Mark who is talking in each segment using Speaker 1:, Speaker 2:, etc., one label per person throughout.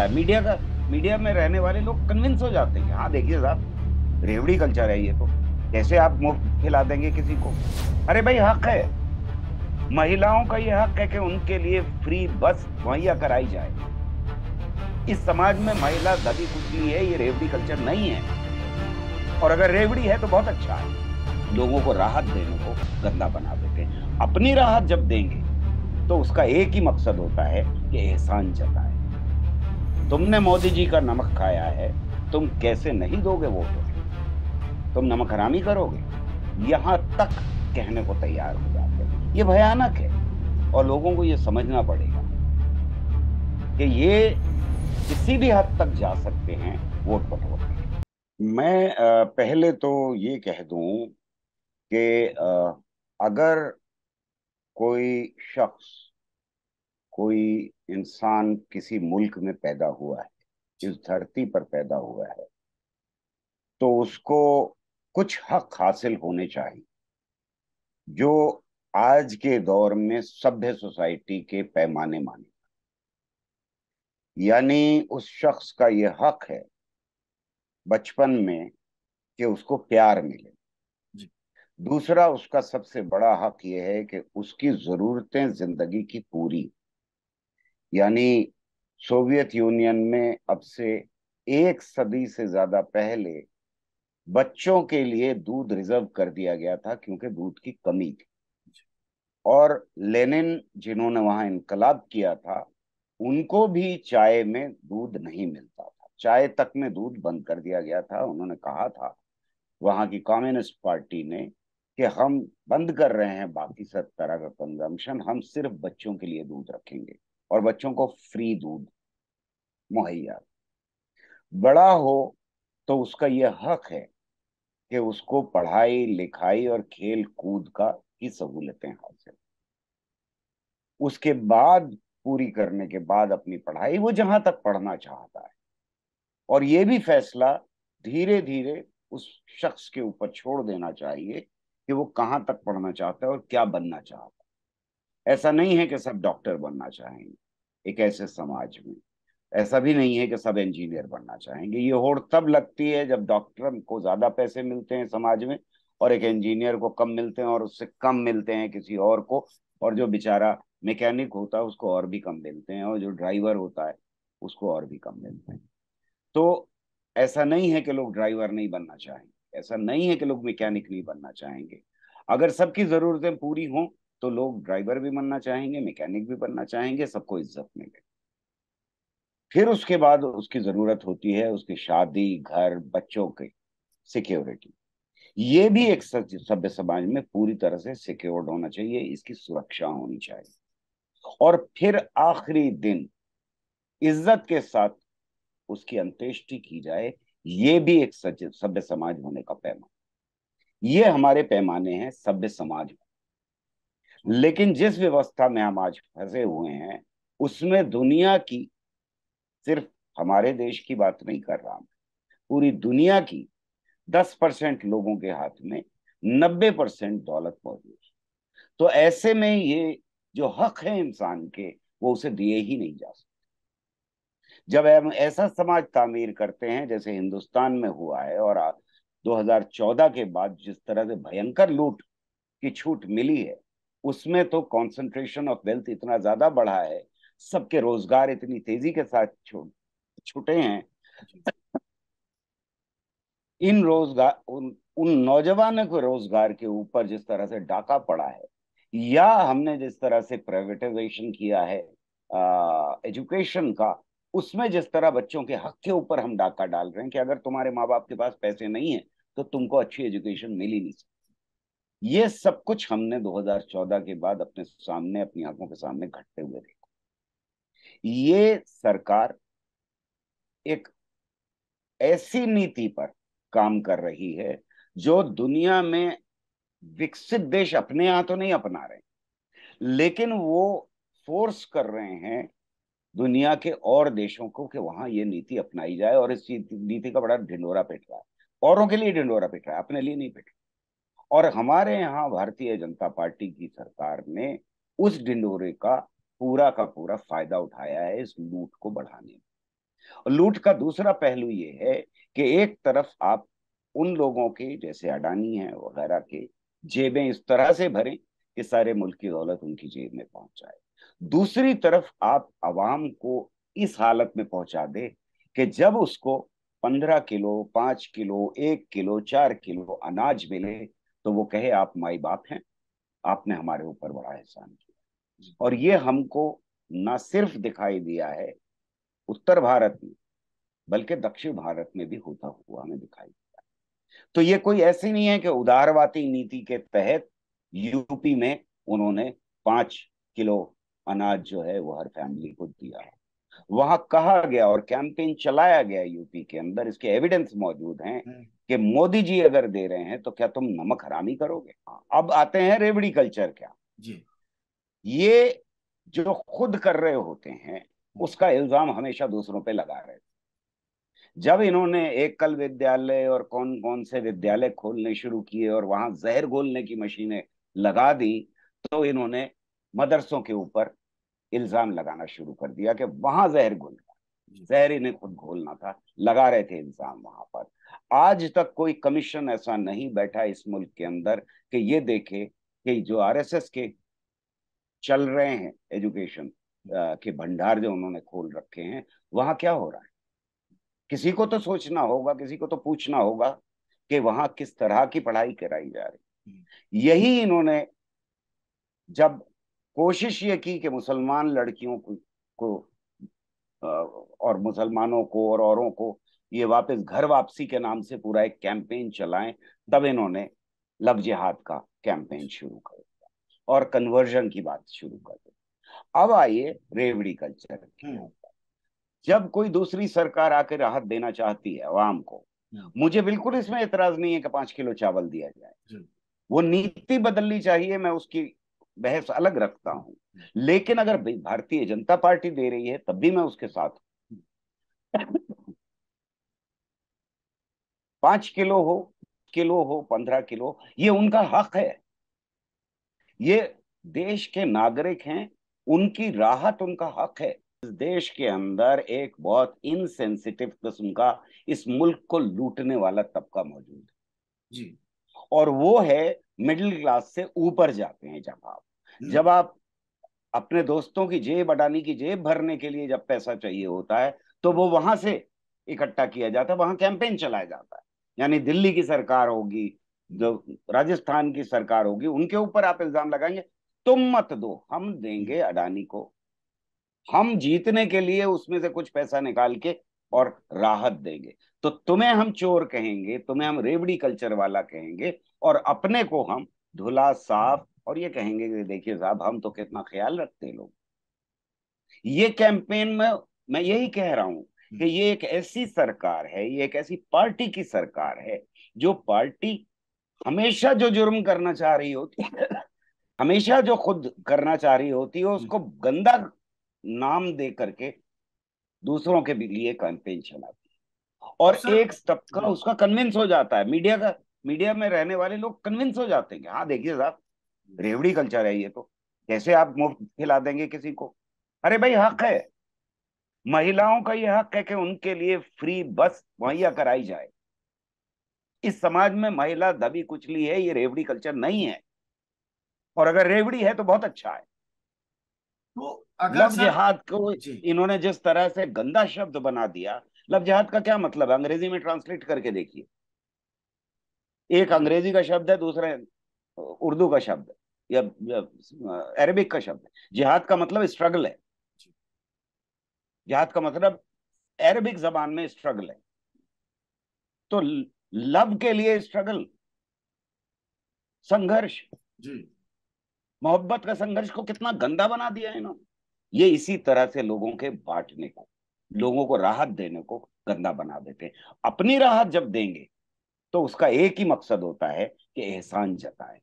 Speaker 1: Media में रहने वाले लोग कन्विंस हो जाते हैं कि हाँ देखिए साहब, रेवड़ी कल्चर है ये तो, कैसे आप मुफ्त खिला देंगे किसी को। अरे भाई, हक है, महिलाओं का ये हक है कि उनके लिए फ्री बस मुहैया कराई जाए। इस समाज में महिला दबी कुचली है, ये रेवड़ी कल्चर नहीं है। और अगर रेवड़ी है तो बहुत अच्छा है, लोगों को राहत देने को गंदा बना देते हैं। अपनी राहत जब देंगे तो उसका एक ही मकसद होता है कि एहसान जताए। तुमने मोदी जी का नमक खाया है, तुम कैसे नहीं दोगे वोट उन्हें? तुम नमक हरामी करोगे? यहां तक कहने को तैयार हो जाते हैं। ये भयानक है, और लोगों को ये समझना पड़ेगा कि ये किसी भी हद तक जा सकते हैं वोट बटोरने के। मैं पहले तो ये कह दूं कि अगर कोई शख्स, कोई इंसान किसी मुल्क में पैदा हुआ है, इस धरती पर पैदा हुआ है, तो उसको कुछ हक हासिल होने चाहिए जो आज के दौर में सभ्य सोसाइटी के पैमाने माने। यानी उस शख्स का यह हक है बचपन में कि उसको प्यार मिले।
Speaker 2: जी।
Speaker 1: दूसरा, उसका सबसे बड़ा हक यह है कि उसकी जरूरतें जिंदगी की पूरी, यानी सोवियत यूनियन में अब से एक सदी से ज्यादा पहले बच्चों के लिए दूध रिजर्व कर दिया गया था क्योंकि दूध की कमी थी। और लेनिन, जिन्होंने वहां इनकलाब किया था, उनको भी चाय में दूध नहीं मिलता था, चाय तक में दूध बंद कर दिया गया था। उन्होंने कहा था, वहां की कम्युनिस्ट पार्टी ने, कि हम बंद कर रहे हैं बाकी सब तरह का कंजम्पशन, हम सिर्फ बच्चों के लिए दूध रखेंगे और बच्चों को फ्री दूध मुहैया। बड़ा हो तो उसका यह हक है कि उसको पढ़ाई लिखाई और खेल कूद का की सहूलतें हासिल। उसके बाद, पूरी करने के बाद अपनी पढ़ाई वो जहां तक पढ़ना चाहता है, और ये भी फैसला धीरे धीरे उस शख्स के ऊपर छोड़ देना चाहिए कि वो कहाँ तक पढ़ना चाहता है और क्या बनना चाहता है। ऐसा नहीं है कि सब डॉक्टर बनना चाहेंगे एक ऐसे समाज में। ऐसा भी नहीं है कि सब इंजीनियर बनना चाहेंगे। ये होड़ तब लगती है जब डॉक्टर को ज्यादा पैसे मिलते हैं समाज में, और एक इंजीनियर को कम मिलते हैं, और उससे कम मिलते हैं किसी और को, और जो बेचारा मैकेनिक होता है उसको और भी कम मिलते हैं, और जो ड्राइवर होता है उसको और भी कम मिलते हैं। तो ऐसा नहीं है कि लोग ड्राइवर नहीं बनना चाहेंगे, ऐसा नहीं है कि लोग मैकेनिक नहीं बनना चाहेंगे। अगर सबकी जरूरतें पूरी हों तो लोग ड्राइवर भी बनना चाहेंगे, मैकेनिक भी बनना चाहेंगे, सबको इज्जत मिले। फिर उसके बाद उसकी जरूरत होती है उसकी शादी, घर, बच्चों की सिक्योरिटी। ये भी एक सभ्य समाज में पूरी तरह से सिक्योर्ड होना चाहिए, इसकी सुरक्षा होनी चाहिए। और फिर आखिरी दिन इज्जत के साथ उसकी अंत्येष्टि की जाए। ये भी एक सभ्य समाज होने का पैमाना। ये हमारे पैमाने हैं सभ्य समाज। लेकिन जिस व्यवस्था में हम आज फंसे हुए हैं, उसमें दुनिया की, सिर्फ हमारे देश की बात नहीं कर रहा मैं, पूरी दुनिया की 10% लोगों के हाथ में 90% दौलत मौजूद है। तो ऐसे में ये जो हक है इंसान के, वो उसे दिए ही नहीं जा सकते। जब हम ऐसा समाज तामीर करते हैं जैसे हिंदुस्तान में हुआ है, और 2014 के बाद जिस तरह से भयंकर लूट की छूट मिली है, उसमें तो कंसंट्रेशन ऑफ वेल्थ इतना ज्यादा बढ़ा है, सबके रोजगार इतनी तेजी के साथ छूटे हैं।
Speaker 2: जी।
Speaker 1: इन रोजगार उन उन नौजवानों के रोजगार के ऊपर जिस तरह से डाका पड़ा है, या हमने जिस तरह से प्राइवेटाइजेशन किया है एजुकेशन का, उसमें जिस तरह बच्चों के हक के ऊपर हम डाका डाल रहे हैं कि अगर तुम्हारे माँ बाप के पास पैसे नहीं है तो तुमको अच्छी एजुकेशन मिल ही नहीं सकती। ये सब कुछ हमने 2014 के बाद अपने सामने, अपनी आंखों के सामने घटते हुए देखा। ये सरकार एक ऐसी नीति पर काम कर रही है जो दुनिया में विकसित देश अपने यहाँ तो नहीं अपना रहे, लेकिन वो फोर्स कर रहे हैं दुनिया के और देशों को कि वहां ये नीति अपनाई जाए। और इस नीति का बड़ा ढिंडोरा पिट रहा है, औरों के लिए ढिंडोरा पिट रहा है, अपने लिए नहीं पिट रहा। और हमारे यहाँ भारतीय जनता पार्टी की सरकार ने उस ढिंडोरे का पूरा फायदा उठाया है इस लूट को बढ़ाने में। और लूट का दूसरा पहलू ये है कि एक तरफ आप उन लोगों के जैसे अडानी है वगैरह के जेबें इस तरह से भरें कि सारे मुल्क की दौलत उनकी जेब में पहुंच जाए, दूसरी तरफ आप अवाम को इस हालत में पहुंचा दे कि जब उसको 15 किलो, 5 किलो, 1 किलो, 4 किलो अनाज मिले तो वो कहे आप माई बाप हैं, आपने हमारे ऊपर बड़ा एहसान किया। और ये हमको न सिर्फ दिखाई दिया है उत्तर भारत में, बल्कि दक्षिण भारत में भी होता हुआ हमें दिखाई दिया। तो ये कोई ऐसी नहीं है कि उदारवादी नीति के तहत यूपी में उन्होंने 5 किलो अनाज जो है वो हर फैमिली को दिया है। वहां कहा गया और कैंपेन चलाया गया यूपी के अंदर, इसके एविडेंस मौजूद हैं कि मोदी जी अगर दे रहे हैं तो क्या तुम नमक हरामी करोगे। अब आते हैं रेवड़ी कल्चर क्या
Speaker 2: जी।
Speaker 1: ये जो खुद कर रहे होते हैं उसका इल्जाम हमेशा दूसरों पे लगा रहे थे। जब इन्होंने एकल विद्यालय और कौन कौन से विद्यालय खोलने शुरू किए और वहां जहर घोलने की मशीनें लगा दी, तो इन्होंने मदरसों के ऊपर इल्जाम लगाना शुरू कर दिया कि वहां जहर घोल, जहर इन्हें खुद घोलना था, लगा रहे थे इल्जाम वहां पर। आज तक कोई कमीशन ऐसा नहीं बैठा इस मुल्क के अंदर कि ये देखे कि जो आरएसएस के चल रहे हैं एजुकेशन के भंडार जो उन्होंने खोल रखे हैं वहां क्या हो रहा है। किसी को तो सोचना होगा, किसी को तो पूछना होगा कि वहां किस तरह की पढ़ाई कराई जा रही। यही इन्होंने जब कोशिश ये की कि मुसलमान लड़कियों को और मुसलमानों को और औरों को ये वापस घर वापसी के नाम से पूरा एक कैंपेन चलाएं, तब इन्होंने लव जिहाद का कैंपेन शुरू कर दिया और कन्वर्जन की बात शुरू कर दी। अब आइए रेवड़ी कल्चर के ऊपर। जब कोई दूसरी सरकार आकर राहत देना चाहती है अवाम को, मुझे बिल्कुल इसमें एतराज नहीं है कि 5 किलो चावल दिया जाए, वो नीति बदलनी चाहिए, मैं उसकी बहस अलग रखता हूं। लेकिन अगर भारतीय जनता पार्टी दे रही है तब भी मैं उसके साथ हूं। 5 किलो हो, किलो हो, 15 किलो, ये उनका हक है। ये देश के नागरिक हैं, उनकी राहत उनका हक है। इस देश के अंदर एक बहुत इनसेंसिटिव किस्म का इस मुल्क को लूटने वाला तबका मौजूद है
Speaker 2: जी।
Speaker 1: और वो है मिडिल क्लास से ऊपर जाते हैं। जब आप अपने दोस्तों की जेब, अडानी की जेब भरने के लिए जब पैसा चाहिए होता है तो वो वहां से इकट्ठा किया जाता है, वहां कैंपेन चलाया जाता है। यानी दिल्ली की सरकार होगी, जो राजस्थान की सरकार होगी, उनके ऊपर आप इल्जाम लगाएंगे तुम मत दो, हम देंगे अडानी को, हम जीतने के लिए उसमें से कुछ पैसा निकाल के और राहत देंगे। तो तुम्हें हम चोर कहेंगे, तुम्हें हम रेवड़ी कल्चर वाला कहेंगे और अपने को हम धुला साफ, और ये कहेंगे कि देखिए साहब हम तो कितना ख्याल रखते हैं लोग। ये कैंपेन में मैं यही कह रहा हूं कि ये एक ऐसी सरकार है, ये एक ऐसी पार्टी की सरकार है जो पार्टी हमेशा जो जुर्म करना चाह रही होती है, हमेशा जो खुद करना चाह रही होती है, उसको गंदा नाम दे करके दूसरों के भी लिए कैंपेन चलाती है।
Speaker 2: अब
Speaker 1: और
Speaker 2: सर।
Speaker 1: एक तबका उसका कन्विंस हो जाता है, मीडिया में रहने वाले लोग कन्विंस हो जाते हैं कि हाँ देखिए साहब रेवड़ी कल्चर है ये तो, कैसे आप मुफ्त खिला देंगे किसी को। अरे भाई हक है, महिलाओं का ये हक है कि उनके लिए फ्री बस मुहैया कराई जाए। इस समाज में महिला दबी कुचली है, ये रेवड़ी कल्चर नहीं है। और अगर रेवड़ी है तो बहुत अच्छा है।
Speaker 2: तो अगर
Speaker 1: लव
Speaker 2: सर।
Speaker 1: जिहाद को
Speaker 2: जी।
Speaker 1: इन्होंने जिस तरह से गंदा शब्द बना दिया, लव जिहाद का क्या मतलब है अंग्रेजी में ट्रांसलेट करके देखिए। एक अंग्रेजी का शब्द है, दूसरा उर्दू का शब्द है, या अरबिक का शब्द है। जिहाद का मतलब स्ट्रगल है। जिहाद का मतलब अरबिक जबान में स्ट्रगल है। तो लव के लिए स्ट्रगल, संघर्ष,
Speaker 2: जी।
Speaker 1: मोहब्बत का संघर्ष को कितना गंदा बना दिया है इन्होंने। ये इसी तरह से लोगों के बांटने को, लोगों को राहत देने को गंदा बना देते हैं। अपनी राहत जब देंगे तो उसका एक ही मकसद होता है कि एहसान जताए।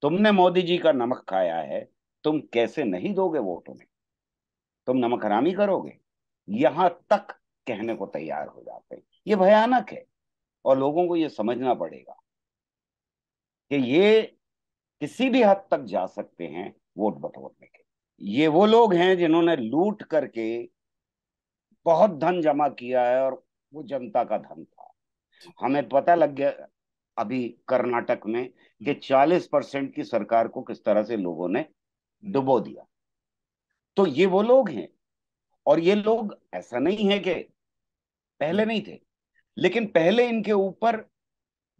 Speaker 1: तुमने मोदी जी का नमक खाया है, तुम कैसे नहीं दोगे वोट उन्हें, तुम नमक हरामी करोगे, यहां तक कहने को तैयार हो जाते हैं। ये भयानक है और लोगों को ये समझना पड़ेगा कि ये किसी भी हद तक जा सकते हैं वोट बटोरने के। ये वो लोग हैं जिन्होंने लूट करके बहुत धन जमा किया है और वो जनता का धन था। हमें पता लग गया अभी कर्नाटक में कि 40% की सरकार को किस तरह से लोगों ने डुबो दिया। तो ये वो लोग हैं। और ये लोग, ऐसा नहीं है कि पहले नहीं थे, लेकिन पहले इनके ऊपर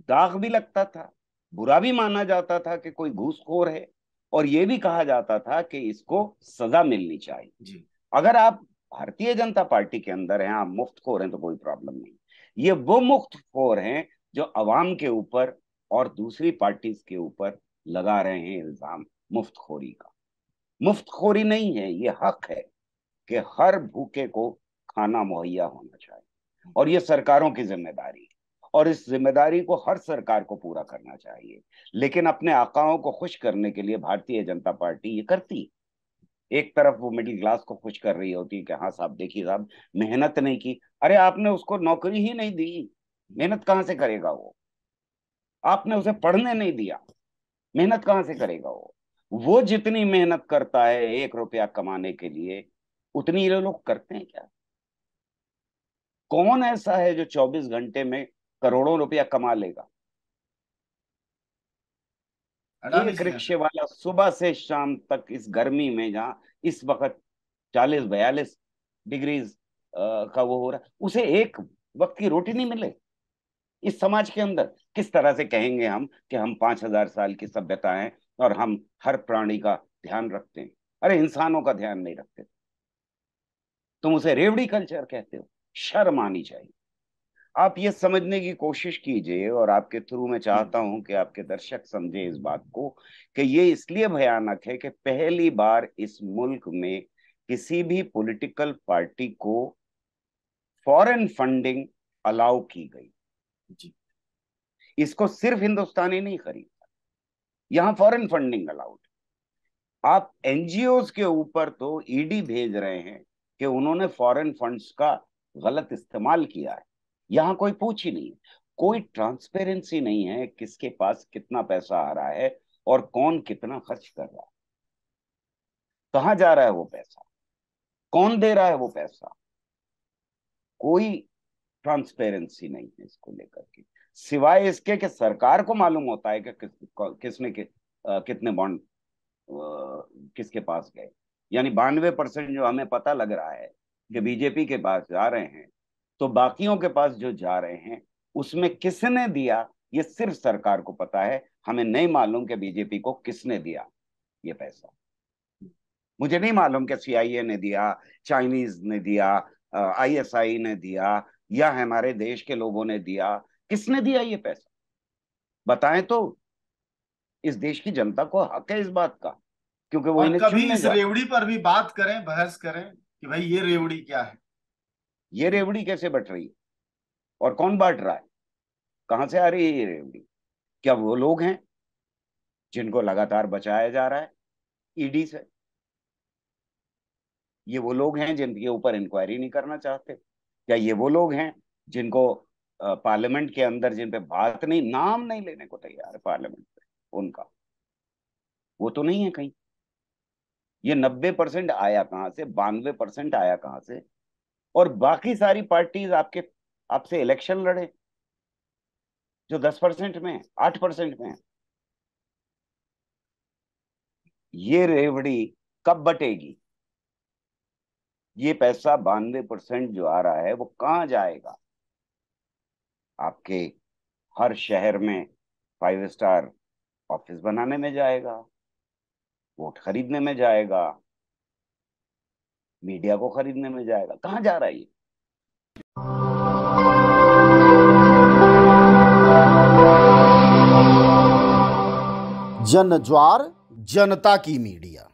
Speaker 1: दाग भी लगता था, बुरा भी माना जाता था कि कोई घूसखोर है, और ये भी कहा जाता था कि इसको सजा मिलनी चाहिए।
Speaker 2: जी।
Speaker 1: अगर आप भारतीय जनता पार्टी के अंदर हैं, आप मुफ्तखोर हैं, तो कोई प्रॉब्लम नहीं। ये वो मुफ्तखोर हैं जो अवाम के ऊपर और दूसरी पार्टीज के ऊपर लगा रहे हैं इल्जाम मुफ्तखोरी का। मुफ्तखोरी नहीं है, ये हक है कि हर भूखे को खाना मुहैया होना चाहिए, और ये सरकारों की जिम्मेदारी है, और इस जिम्मेदारी को हर सरकार को पूरा करना चाहिए। लेकिन अपने आकाओं को खुश करने के लिए भारतीय जनता पार्टी ये करती है। एक तरफ वो मिडिल क्लास को खुश कर रही होती है कि हाँ साहब, देखिए साहब, मेहनत नहीं की। अरे आपने उसको नौकरी ही नहीं दी, मेहनत कहाँ से करेगा वो? आपने उसे पढ़ने नहीं दिया, मेहनत कहाँ से करेगा वो जितनी मेहनत करता है 1 रुपया कमाने के लिए, उतनी ये लोग करते हैं क्या? कौन ऐसा है जो 24 घंटे में करोड़ों रुपया कमा लेगा?
Speaker 2: अडानी
Speaker 1: एक
Speaker 2: जी हैं
Speaker 1: रिक्शे
Speaker 2: सर।
Speaker 1: वाला सुबह से शाम तक इस गर्मी में, जहाँ इस वक्त 40-42 डिग्रीज का वो हो रहा है, उसे एक वक्त की रोटी नहीं मिले। इस समाज के अंदर किस तरह से कहेंगे हम कि हम 5,000 साल की सभ्यता हैं और हम हर प्राणी का ध्यान रखते हैं? अरे इंसानों का ध्यान नहीं रखते, तुम उसे रेवड़ी कल्चर कहते हो? शर्म आनी चाहिए। आप ये समझने की कोशिश कीजिए, और आपके थ्रू मैं चाहता हूं कि आपके दर्शक समझे इस बात को, कि ये इसलिए भयानक है कि पहली बार इस मुल्क में किसी भी पॉलिटिकल पार्टी को फॉरेन फंडिंग अलाउ की गई।
Speaker 2: जी।
Speaker 1: इसको सिर्फ हिंदुस्तानी नहीं खरीदता, यहां फॉरेन फंडिंग अलाउड। आप एनजीओ के ऊपर तो ईडी भेज रहे हैं कि उन्होंने फॉरेन फंड्स का गलत इस्तेमाल किया है। यहां कोई पूछ ही नहीं है, कोई ट्रांसपेरेंसी नहीं है किसके पास कितना पैसा आ रहा है और कौन कितना खर्च कर रहा है, कहाँ जा रहा है वो पैसा, कौन दे रहा है वो पैसा। कोई ट्रांसपेरेंसी नहीं है इसको लेकर के, सिवाय इसके कि सरकार को मालूम होता है कि किसने कितने बॉन्ड किसके पास गए। यानी 92% जो हमें पता लग रहा है कि बीजेपी के पास जा रहे हैं, तो बाकियों के पास जो जा रहे हैं उसमें किसने दिया ये सिर्फ सरकार को पता है। हमें नहीं मालूम कि बीजेपी को किसने दिया ये पैसा। मुझे नहीं मालूम कि सीआईए ने दिया, चाइनीज ने दिया, आईएसआई ने दिया, या हमारे देश के लोगों ने दिया। किसने दिया ये पैसा? बताएं तो। इस देश की जनता को हक है इस बात का, क्योंकि वो
Speaker 2: और
Speaker 1: इन्हें
Speaker 2: कभी
Speaker 1: चुनने
Speaker 2: इस
Speaker 1: जा।
Speaker 2: रेवड़ी पर भी बात करें, बहस करें कि भाई ये रेवड़ी क्या है।
Speaker 1: ये रेवड़ी कैसे बट रही है और कौन बांट रहा है? कहां से आ रही है ये रेवड़ी? क्या वो लोग हैं जिनको लगातार बचाया जा रहा है ईडी से? ये वो लोग हैं जिनके ऊपर इंक्वायरी नहीं करना चाहते? क्या ये वो लोग हैं जिनको पार्लियामेंट के अंदर, जिन पे बात नहीं, नाम नहीं लेने को तैयार है पार्लियामेंट पे उनका? वो तो नहीं है कहीं। ये 90% आया कहाँ से, 92% आया कहाँ से? और बाकी सारी पार्टीज आपके आपसे इलेक्शन लड़े जो 10% में है, 8% में है। ये रेवड़ी कब बटेगी? ये पैसा 92% जो आ रहा है वो कहाँ जाएगा? आपके हर शहर में 5 स्टार ऑफिस बनाने में जाएगा, वोट खरीदने में जाएगा, मीडिया को खरीदने में जाएगा। कहाँ जा रहा है ये?
Speaker 3: जन ज्वार जनता की मीडिया।